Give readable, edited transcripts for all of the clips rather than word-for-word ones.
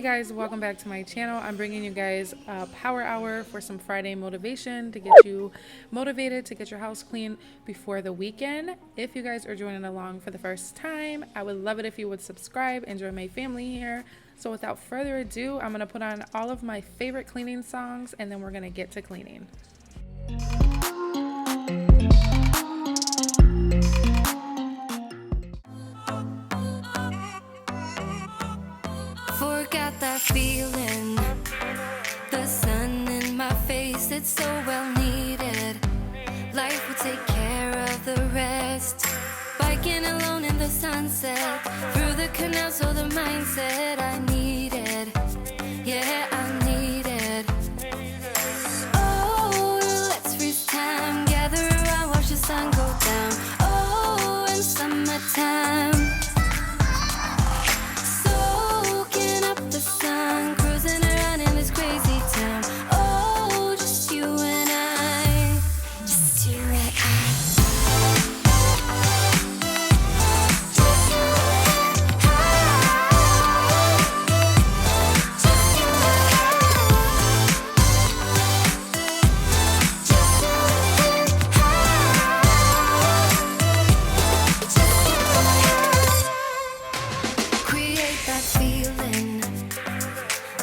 Hey guys, welcome back to my channel. I'm bringing you guys a power hour for some Friday motivation to get you motivated to get your house clean before the weekend. If you guys are joining along for the first time, I would love it if you would subscribe and join my family here. So without further ado, I'm going to put on all of my favorite cleaning songs and then we're going to get to cleaning. Forgot that feeling, the sun in my face, it's so well needed. Life will take care of the rest. Biking alone in the sunset, through the canal, so the mindset I needed. Yeah, I needed. Oh, let's freeze time, gather around, watch the sun go down. Oh, in summertime,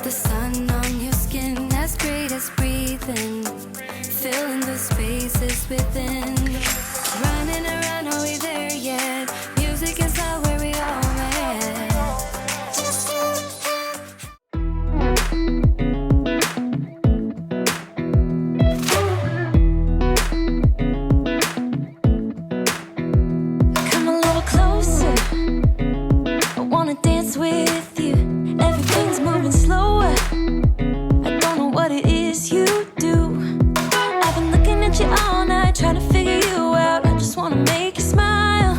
the sun on your skin, as great as breathing, filling the spaces within. Running around, are we there yet? Music is not where we all met. Come a little closer, I wanna dance with you. Everything's moving slower, I don't know what it is you do. I've been looking at you all night, trying to figure you out. I just wanna make you smile,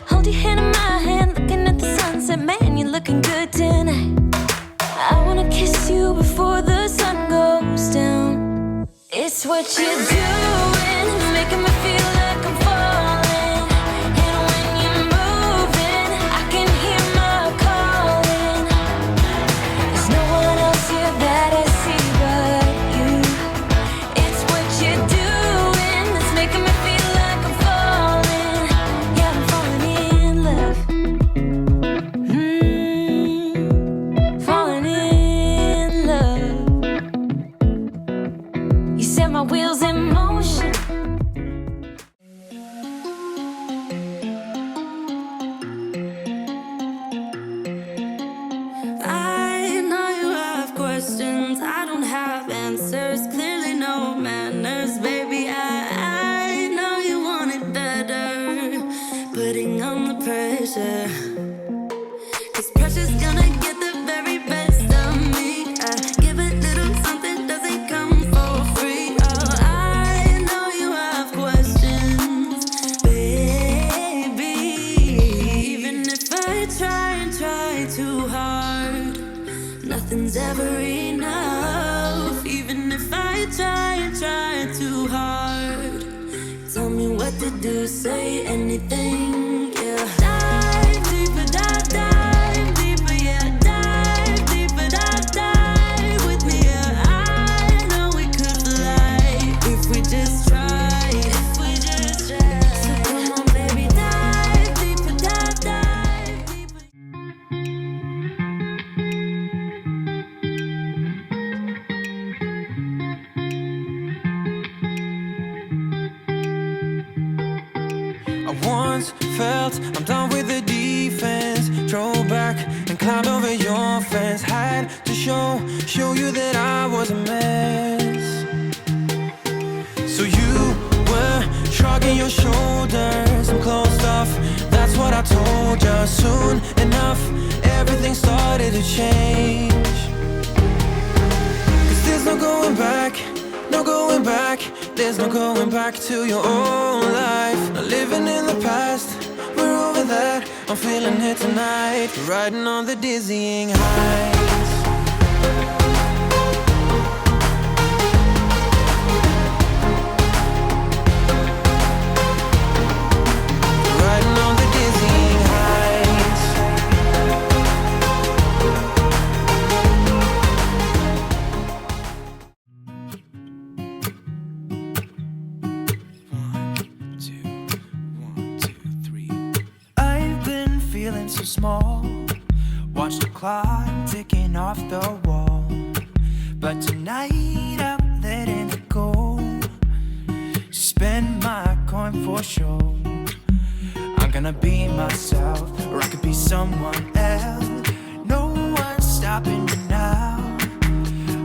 hold your hand in my hand, looking at the sunset. Man, you're looking good tonight. I wanna kiss you before the sun goes down. It's what you're doing, making me feel like I'm falling. And when you're moving, I can hear my calling. There's no one else here that I see but you. It's what you're doing that's making me feel like I'm falling. Yeah, I'm falling in love. Falling in love. You set my wheels in motion. I know you have questions, I don't have answers, clearly no manners, baby. I know you want it better, putting on the pressure, 'cause pressure's gonna get the very best of me. I give a little something, doesn't come for free. Oh, I know you have questions, baby. Even if I try and try too hard, nothing's ever enough. Even if I try and try too hard, tell me what to do, say anything, yeah. Dive deeper, dive deeper, yeah. Dive deeper, dive with me, yeah. I know we could fly if we just try, if we just try. So come on, baby, dive deeper, dive deeper. I once felt I'm done with the defense. Drove back and climbed over your fence. Had to show you that I was a mess. So you were shrugging your shoulders. I'm closed off, that's what I told you. Soon enough, everything started to change. 'Cause there's no going back, no going back. There's no going back to your old life. Not living in the past, we're over that. I'm feeling it tonight, riding on the dizzying heights. Riding on the dizzying heights. so small. Watch the clock ticking off the wall. But tonight I'm letting it go. Spend my coin for sure. I'm gonna be myself, or I could be someone else. No one's stopping me now.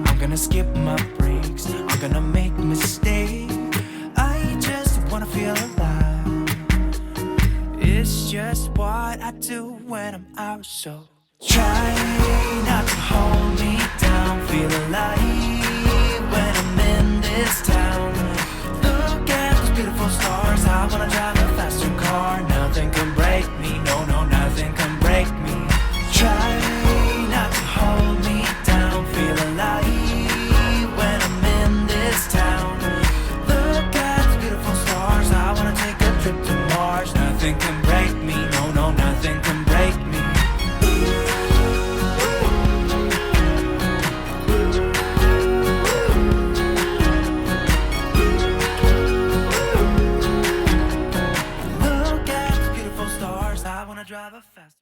I'm gonna skip my breaks, I'm gonna make mistakes. I just wanna feel alive. It's just what I do when I'm out, so try not to hold me down. Feel alive when I'm in this town.